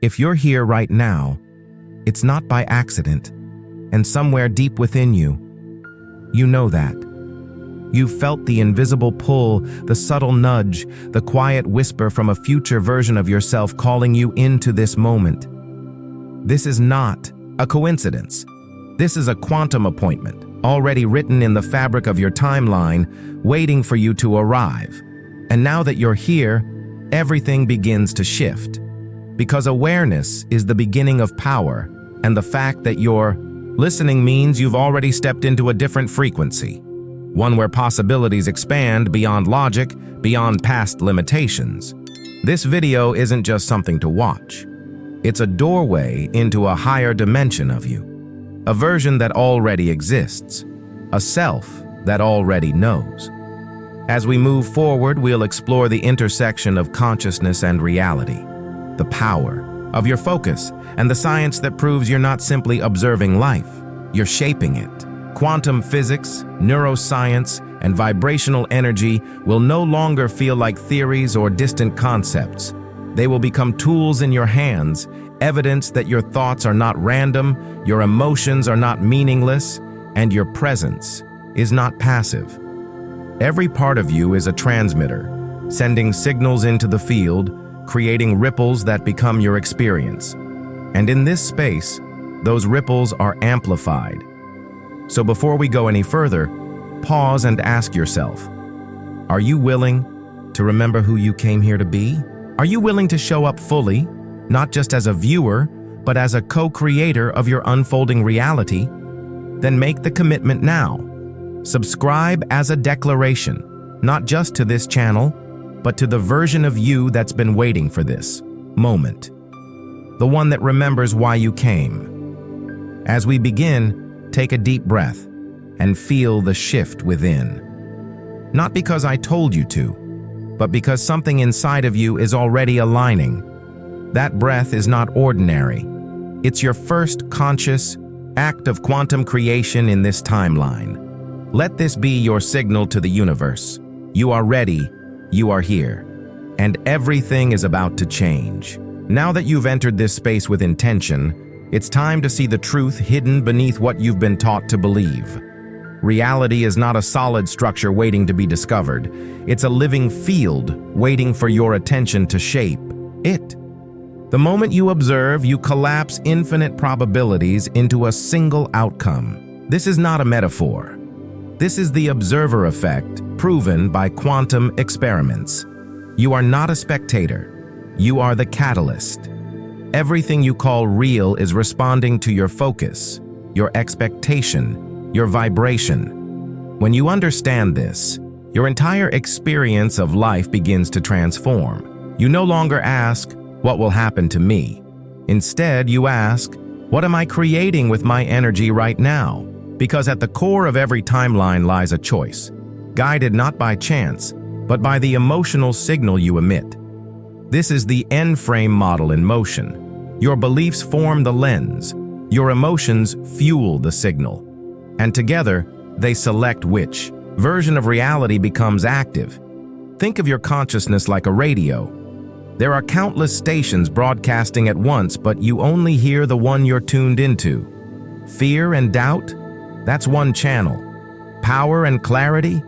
If you're here right now, it's not by accident, and somewhere deep within you, you know that. You've felt the invisible pull, the subtle nudge, the quiet whisper from a future version of yourself calling you into this moment. This is not a coincidence. This is a quantum appointment, already written in the fabric of your timeline, waiting for you to arrive. And now that you're here, everything begins to shift. Because awareness is the beginning of power, and the fact that you're listening means you've already stepped into a different frequency. One where possibilities expand beyond logic, beyond past limitations. This video isn't just something to watch. It's a doorway into a higher dimension of you. A version that already exists. A self that already knows. As we move forward, we'll explore the intersection of consciousness and reality. The power of your focus and the science that proves you're not simply observing life, you're shaping it. Quantum physics, neuroscience, and vibrational energy will no longer feel like theories or distant concepts. They will become tools in your hands, evidence that your thoughts are not random, your emotions are not meaningless, and your presence is not passive. Every part of you is a transmitter, sending signals into the field, creating ripples that become your experience. And in this space, those ripples are amplified. So before we go any further, pause and ask yourself, are you willing to remember who you came here to be? Are you willing to show up fully, not just as a viewer, but as a co-creator of your unfolding reality? Then make the commitment now. Subscribe as a declaration, not just to this channel, but to the version of you that's been waiting for this moment. The one that remembers why you came. As we begin, take a deep breath and feel the shift within. Not because I told you to, but because something inside of you is already aligning. That breath is not ordinary. It's your first conscious act of quantum creation in this timeline. Let this be your signal to the universe. You are ready, you are here, and everything is about to change. Now that you've entered this space with intention, it's time to see the truth hidden beneath what you've been taught to believe. Reality is not a solid structure waiting to be discovered. It's a living field waiting for your attention to shape it. The moment you observe, you collapse infinite probabilities into a single outcome. This is not a metaphor. This is the observer effect, proven by quantum experiments. You are not a spectator. You are the catalyst. Everything you call real is responding to your focus, your expectation, your vibration. When you understand this, your entire experience of life begins to transform. You no longer ask, what will happen to me? Instead, you ask, what am I creating with my energy right now? Because at the core of every timeline lies a choice, guided not by chance, but by the emotional signal you emit. This is the N-frame model in motion. Your beliefs form the lens, your emotions fuel the signal, and together they select which version of reality becomes active. Think of your consciousness like a radio. There are countless stations broadcasting at once, but you only hear the one you're tuned into. Fear and doubt? That's one channel. Power and clarity?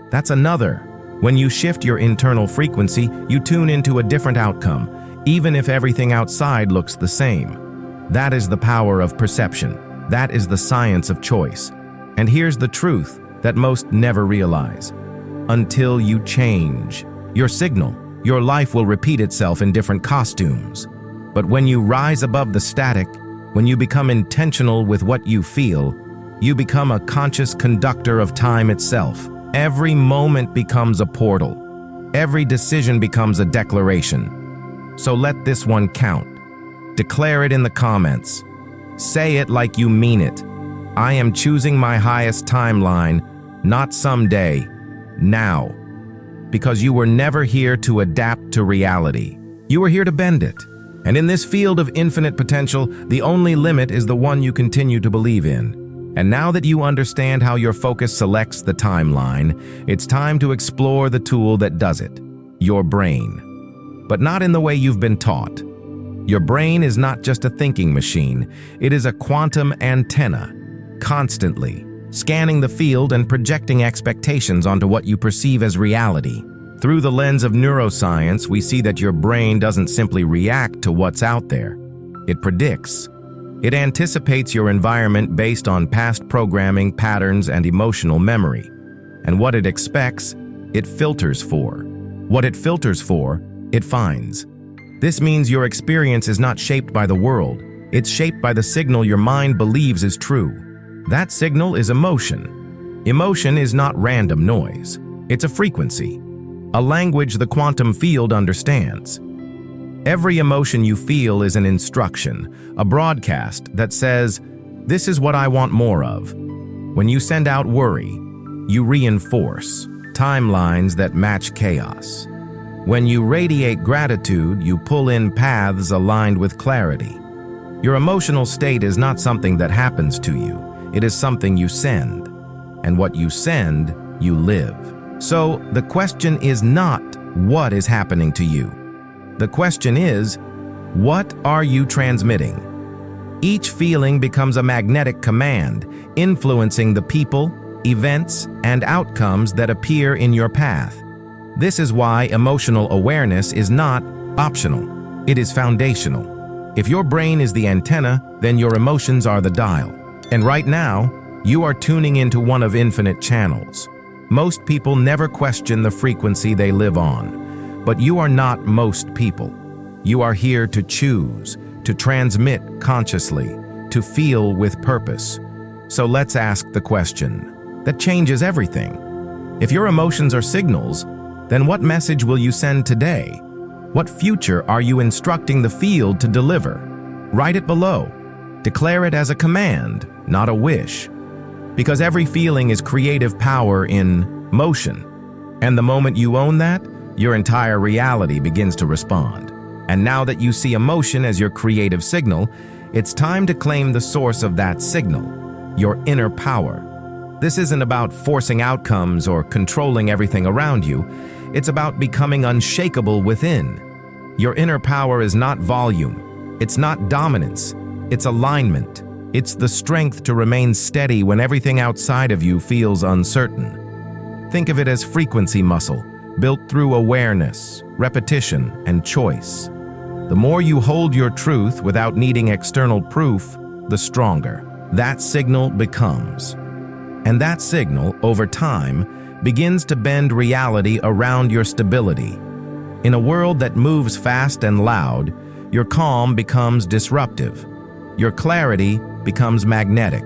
That's another. When you shift your internal frequency, you tune into a different outcome, even if everything outside looks the same. That is the power of perception. That is the science of choice. And here's the truth that most never realize. Until you change your signal, your life will repeat itself in different costumes. But when you rise above the static, when you become intentional with what you feel, you become a conscious conductor of time itself. Every moment becomes a portal. Every decision becomes a declaration. So let this one count. Declare it in the comments. Say it like you mean it. I am choosing my highest timeline, not someday, now. Because you were never here to adapt to reality. You were here to bend it. And in this field of infinite potential, the only limit is the one you continue to believe in. And now that you understand how your focus selects the timeline, it's time to explore the tool that does it, your brain. But not in the way you've been taught. Your brain is not just a thinking machine, it is a quantum antenna, constantly scanning the field and projecting expectations onto what you perceive as reality. Through the lens of neuroscience, we see that your brain doesn't simply react to what's out there. It predicts. It anticipates your environment based on past programming, patterns, and emotional memory. And what it expects, it filters for. What it filters for, it finds. This means your experience is not shaped by the world. It's shaped by the signal your mind believes is true. That signal is emotion. Emotion is not random noise. It's a frequency, a language the quantum field understands. Every emotion you feel is an instruction, a broadcast that says, "This is what I want more of." When you send out worry, you reinforce timelines that match chaos. When you radiate gratitude, you pull in paths aligned with clarity. Your emotional state is not something that happens to you. It is something you send. And what you send, you live. So the question is not what is happening to you. The question is, what are you transmitting? Each feeling becomes a magnetic command, influencing the people, events, and outcomes that appear in your path. This is why emotional awareness is not optional. It is foundational. If your brain is the antenna, then your emotions are the dial. And right now, you are tuning into one of infinite channels. Most people never question the frequency they live on. But you are not most people. You are here to choose, to transmit consciously, to feel with purpose. So let's ask the question that changes everything. If your emotions are signals, then what message will you send today? What future are you instructing the field to deliver? Write it below. Declare it as a command, not a wish. Because every feeling is creative power in motion. And the moment you own that, your entire reality begins to respond. And now that you see emotion as your creative signal, it's time to claim the source of that signal, your inner power. This isn't about forcing outcomes or controlling everything around you. It's about becoming unshakable within. Your inner power is not volume. It's not dominance. It's alignment. It's the strength to remain steady when everything outside of you feels uncertain. Think of it as frequency muscle, built through awareness, repetition, and choice. The more you hold your truth without needing external proof, the stronger that signal becomes. And that signal, over time, begins to bend reality around your stability. In a world that moves fast and loud, your calm becomes disruptive. Your clarity becomes magnetic.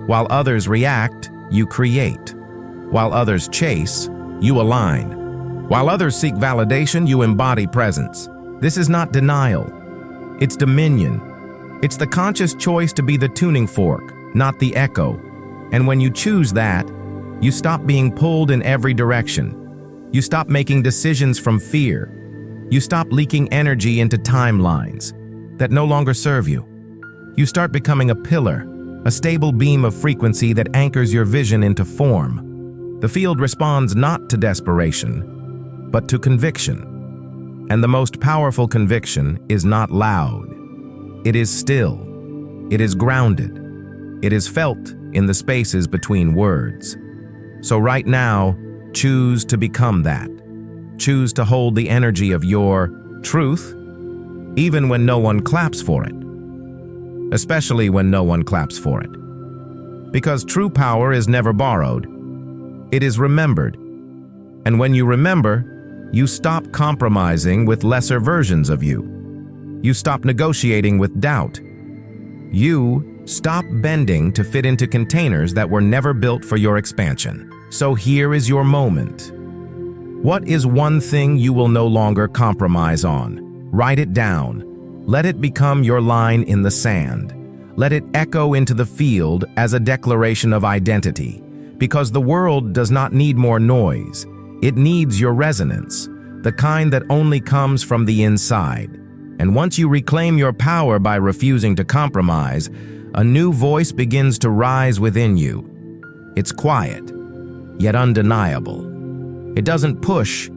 While others react, you create. While others chase, you align. While others seek validation, you embody presence. This is not denial. It's dominion. It's the conscious choice to be the tuning fork, not the echo. And when you choose that, you stop being pulled in every direction. You stop making decisions from fear. You stop leaking energy into timelines that no longer serve you. You start becoming a pillar, a stable beam of frequency that anchors your vision into form. The field responds not to desperation, but to conviction. And the most powerful conviction is not loud. It is still. It is grounded. It is felt in the spaces between words. So right now, choose to become that. Choose to hold the energy of your truth, even when no one claps for it. Especially when no one claps for it. Because true power is never borrowed. It is remembered. And when you remember, you stop compromising with lesser versions of you. You stop negotiating with doubt. You stop bending to fit into containers that were never built for your expansion. So here is your moment. What is one thing you will no longer compromise on? Write it down. Let it become your line in the sand. Let it echo into the field as a declaration of identity. Because the world does not need more noise. It needs your resonance, the kind that only comes from the inside. And once you reclaim your power by refusing to compromise, a new voice begins to rise within you. It's quiet, yet undeniable. It doesn't push,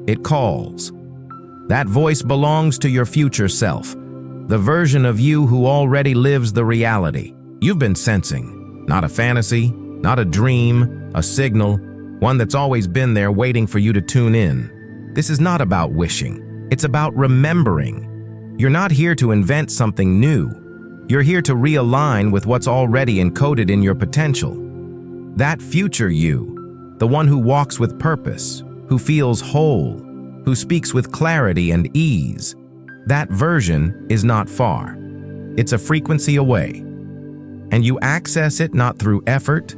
it calls. That voice belongs to your future self, the version of you who already lives the reality you've been sensing. Not a fantasy, not a dream, a signal, one that's always been there waiting for you to tune in. This is not about wishing, it's about remembering. You're not here to invent something new. You're here to realign with what's already encoded in your potential. That future you, the one who walks with purpose, who feels whole, who speaks with clarity and ease, that version is not far. It's a frequency away. And you access it not through effort,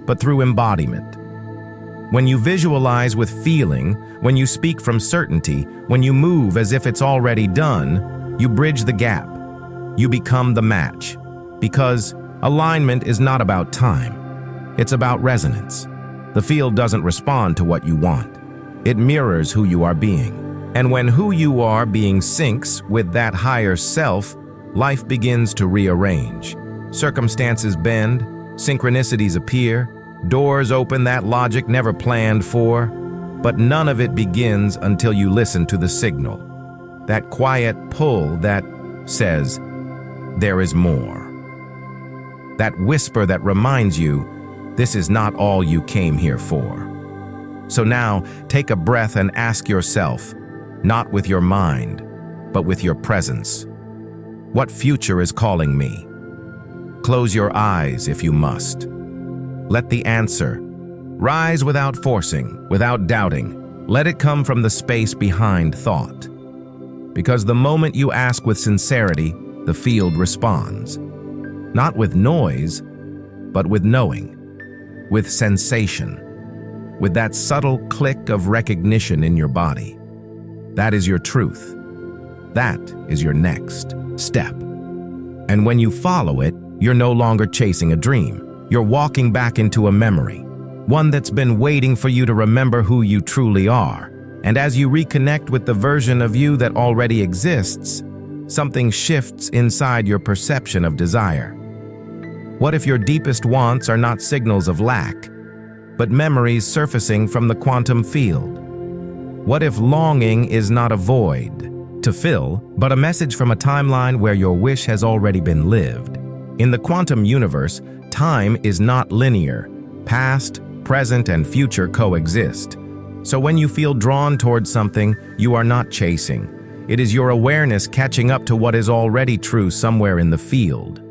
but through embodiment. When you visualize with feeling, when you speak from certainty, when you move as if it's already done, you bridge the gap. You become the match. Because alignment is not about time. It's about resonance. The field doesn't respond to what you want. It mirrors who you are being. And when who you are being syncs with that higher self, life begins to rearrange. Circumstances bend, synchronicities appear, doors open that logic never planned for, but none of it begins until you listen to the signal. That quiet pull that says, there is more. That whisper that reminds you, this is not all you came here for. So now, take a breath and ask yourself, not with your mind, but with your presence, what future is calling me? Close your eyes if you must. Let the answer rise without forcing, without doubting. Let it come from the space behind thought. Because the moment you ask with sincerity, the field responds. Not with noise, but with knowing, with sensation, with that subtle click of recognition in your body. That is your truth. That is your next step. And when you follow it, you're no longer chasing a dream. You're walking back into a memory, one that's been waiting for you to remember who you truly are. And as you reconnect with the version of you that already exists, something shifts inside your perception of desire. What if your deepest wants are not signals of lack, but memories surfacing from the quantum field? What if longing is not a void to fill, but a message from a timeline where your wish has already been lived? In the quantum universe, time is not linear. Past, present, and future coexist. So when you feel drawn towards something, you are not chasing. It is your awareness catching up to what is already true somewhere in the field.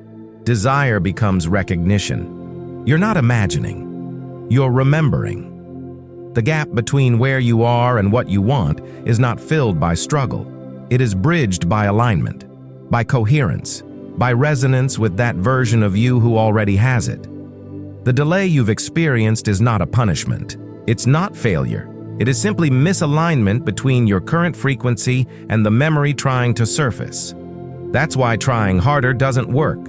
Desire becomes recognition. You're not imagining. You're remembering. The gap between where you are and what you want is not filled by struggle. It is bridged by alignment, by coherence, by resonance with that version of you who already has it. The delay you've experienced is not a punishment. It's not failure. It is simply misalignment between your current frequency and the memory trying to surface. That's why trying harder doesn't work,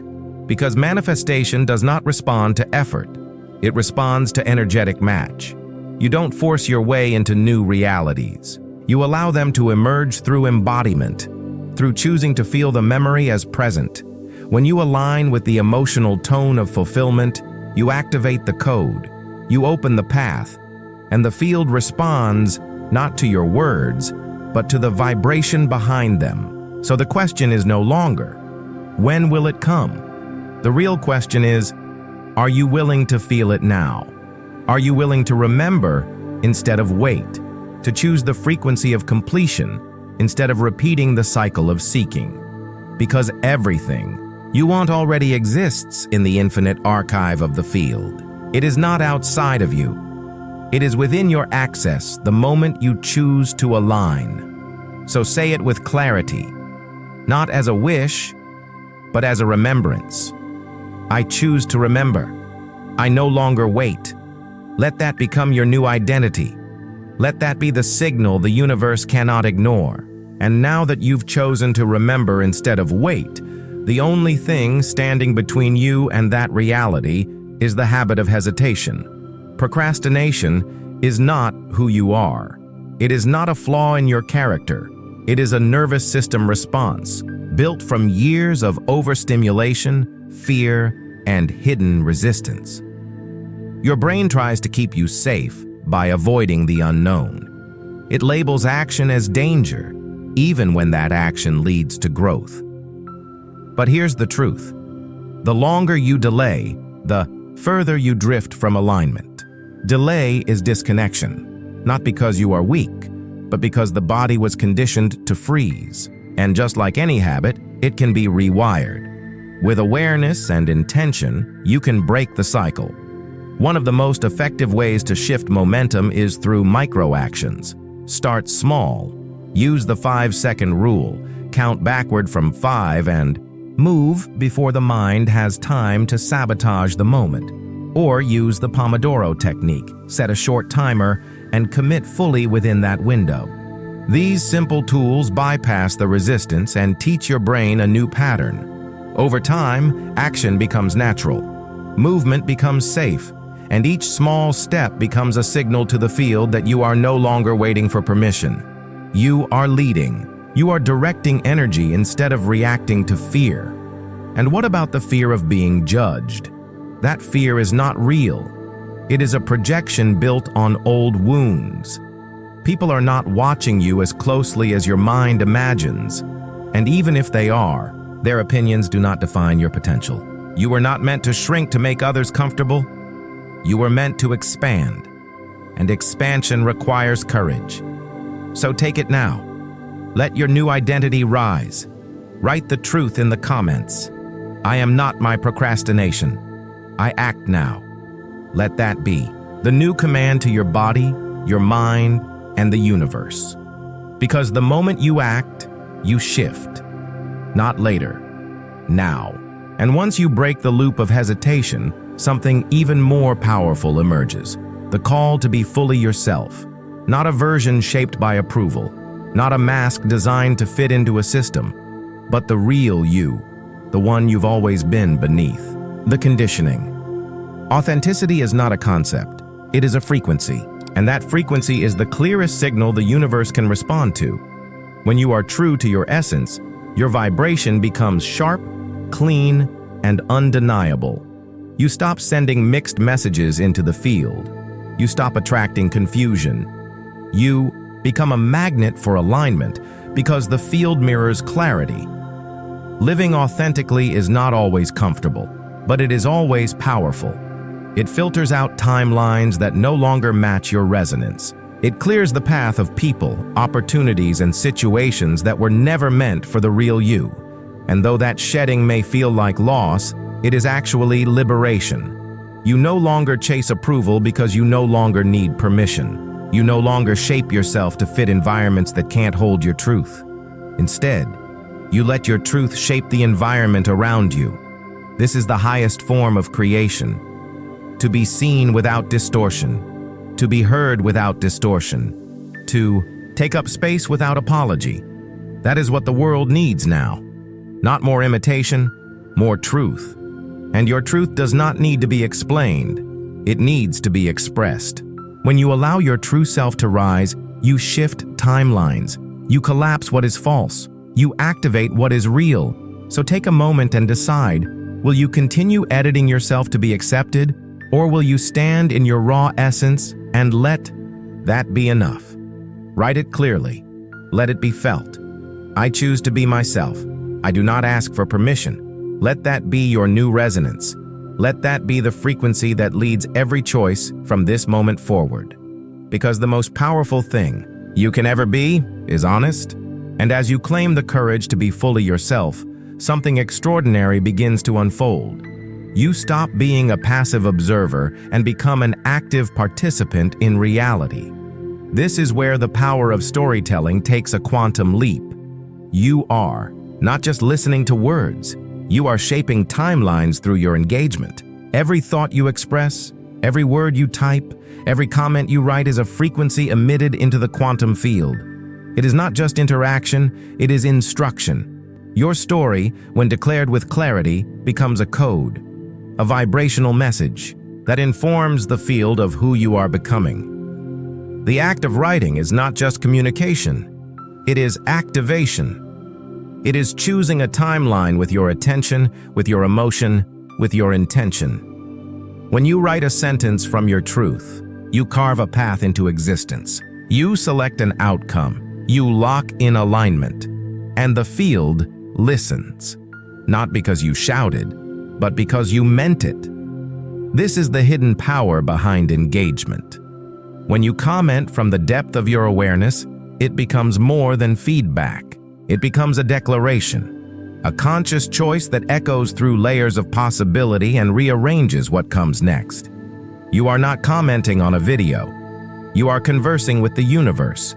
because manifestation does not respond to effort. It responds to energetic match. You don't force your way into new realities. You allow them to emerge through embodiment, through choosing to feel the memory as present. When you align with the emotional tone of fulfillment, you activate the code, you open the path, and the field responds not to your words, but to the vibration behind them. So the question is no longer, when will it come? The real question is, are you willing to feel it now? Are you willing to remember instead of wait, to choose the frequency of completion instead of repeating the cycle of seeking? Because everything you want already exists in the infinite archive of the field. It is not outside of you. It is within your access the moment you choose to align. So say it with clarity, not as a wish, but as a remembrance. I choose to remember. I no longer wait. Let that become your new identity. Let that be the signal the universe cannot ignore. And now that you've chosen to remember instead of wait, the only thing standing between you and that reality is the habit of hesitation. Procrastination is not who you are. It is not a flaw in your character. It is a nervous system response built from years of overstimulation, fear, and hidden resistance. Your brain tries to keep you safe by avoiding the unknown. It labels action as danger, even when that action leads to growth. But here's the truth. The longer you delay, the further you drift from alignment. Delay is disconnection, not because you are weak, but because the body was conditioned to freeze. And just like any habit, it can be rewired. With awareness and intention, you can break the cycle. One of the most effective ways to shift momentum is through micro-actions. Start small. Use the 5-second rule. Count backward from 5 and move before the mind has time to sabotage the moment. Or use the Pomodoro technique. Set a short timer and commit fully within that window. These simple tools bypass the resistance and teach your brain a new pattern. Over time, action becomes natural. Movement becomes safe, and each small step becomes a signal to the field that you are no longer waiting for permission. You are leading. You are directing energy instead of reacting to fear. And what about the fear of being judged? That fear is not real. It is a projection built on old wounds. People are not watching you as closely as your mind imagines. And even if they are, their opinions do not define your potential. You were not meant to shrink to make others comfortable. You were meant to expand. And expansion requires courage. So take it now. Let your new identity rise. Write the truth in the comments. I am not my procrastination. I act now. Let that be the new command to your body, your mind, and the universe. Because the moment you act, you shift. Not later. Now. And once you break the loop of hesitation, something even more powerful emerges. The call to be fully yourself. Not a version shaped by approval. Not a mask designed to fit into a system. But the real you. The one you've always been beneath. The conditioning. Authenticity is not a concept. It is a frequency. And that frequency is the clearest signal the universe can respond to. When you are true to your essence, your vibration becomes sharp, clean, and undeniable. You stop sending mixed messages into the field. You stop attracting confusion. You become a magnet for alignment because the field mirrors clarity. Living authentically is not always comfortable, but it is always powerful. It filters out timelines that no longer match your resonance. It clears the path of people, opportunities, and situations that were never meant for the real you. And though that shedding may feel like loss, it is actually liberation. You no longer chase approval because you no longer need permission. You no longer shape yourself to fit environments that can't hold your truth. Instead, you let your truth shape the environment around you. This is the highest form of creation. To be seen without distortion, to be heard without distortion, to take up space without apology. That is what the world needs now. Not more imitation, more truth. And your truth does not need to be explained. It needs to be expressed. When you allow your true self to rise, you shift timelines. You collapse what is false. You activate what is real. So take a moment and decide, will you continue editing yourself to be accepted? Or will you stand in your raw essence and let that be enough? Write it clearly. Let it be felt. I choose to be myself. I do not ask for permission. Let that be your new resonance. Let that be the frequency that leads every choice from this moment forward. Because the most powerful thing you can ever be is honest. And as you claim the courage to be fully yourself, something extraordinary begins to unfold. You stop being a passive observer and become an active participant in reality. This is where the power of storytelling takes a quantum leap. You are not just listening to words. You are shaping timelines through your engagement. Every thought you express, every word you type, every comment you write is a frequency emitted into the quantum field. It is not just interaction, it is instruction. Your story, when declared with clarity, becomes a code. A vibrational message that informs the field of who you are becoming. The act of writing is not just communication, it is activation. It is choosing a timeline with your attention, with your emotion, with your intention. When you write a sentence from your truth, you carve a path into existence. You select an outcome, you lock in alignment, and the field listens. not because you shouted, but because you meant it. This is the hidden power behind engagement. When you comment from the depth of your awareness, it becomes more than feedback. It becomes a declaration, a conscious choice that echoes through layers of possibility and rearranges what comes next. You are not commenting on a video. You are conversing with the universe.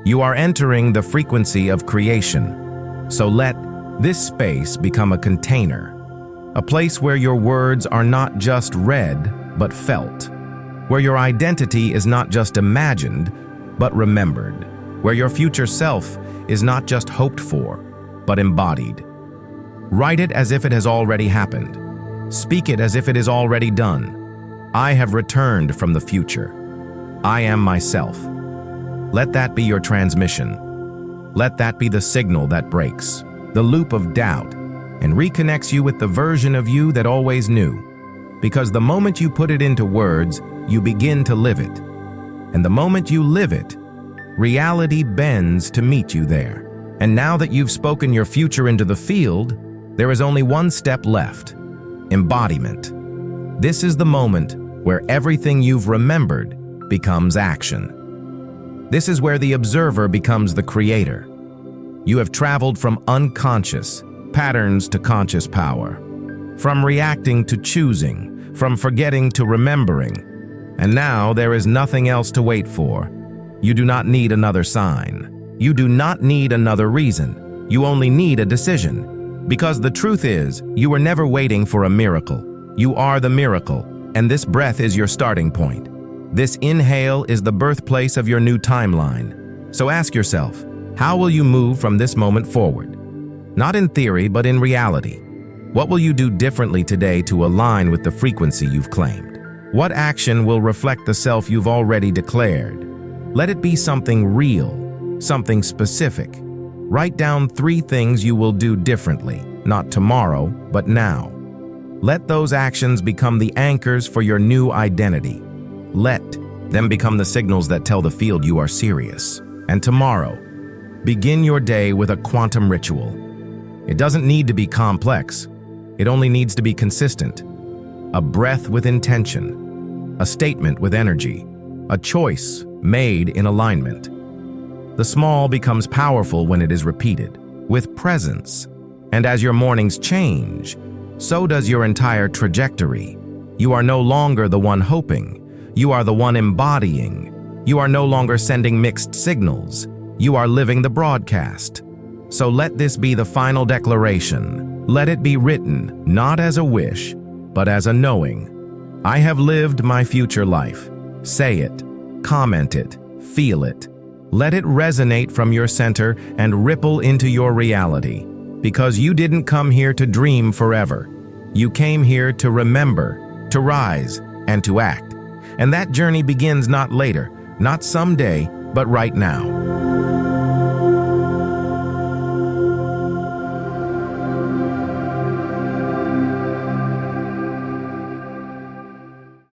You are entering the frequency of creation. So let this space become a container, a place where your words are not just read, but felt, where your identity is not just imagined, but remembered, where your future self is not just hoped for, but embodied. Write it as if it has already happened. Speak it as if it is already done. I have returned from the future. I am myself. Let that be your transmission. Let that be the signal that breaks the loop of doubt and reconnects you with the version of you that always knew. Because the moment you put it into words, you begin to live it. And the moment you live it, reality bends to meet you there. And now that you've spoken your future into the field, there is only one step left: embodiment. This is the moment where everything you've remembered becomes action. This is where the observer becomes the creator. You have traveled from unconscious patterns to conscious power, from reacting to choosing, from forgetting to remembering. And now there is nothing else to wait for. You do not need another sign. You do not need another reason. You only need a decision. Because the truth is, you were never waiting for a miracle. You are the miracle, and this breath is your starting point. This inhale is the birthplace of your new timeline. So ask yourself, how will you move from this moment forward? Not in theory, but in reality. What will you do differently today to align with the frequency you've claimed? What action will reflect the self you've already declared? Let it be something real, something specific. Write down 3 things you will do differently, not tomorrow, but now. Let those actions become the anchors for your new identity. Let them become the signals that tell the field you are serious. And tomorrow, begin your day with a quantum ritual. It doesn't need to be complex. It only needs to be consistent. A breath with intention, a statement with energy, a choice made in alignment. The small becomes powerful when it is repeated, with presence. And as your mornings change, so does your entire trajectory. You are no longer the one hoping. You are the one embodying. You are no longer sending mixed signals. You are living the broadcast. So let this be the final declaration. Let it be written, not as a wish, but as a knowing. I have lived my future life. Say it, comment it, feel it. Let it resonate from your center and ripple into your reality. Because you didn't come here to dream forever. You came here to remember, to rise, and to act. And that journey begins not later, not someday, but right now.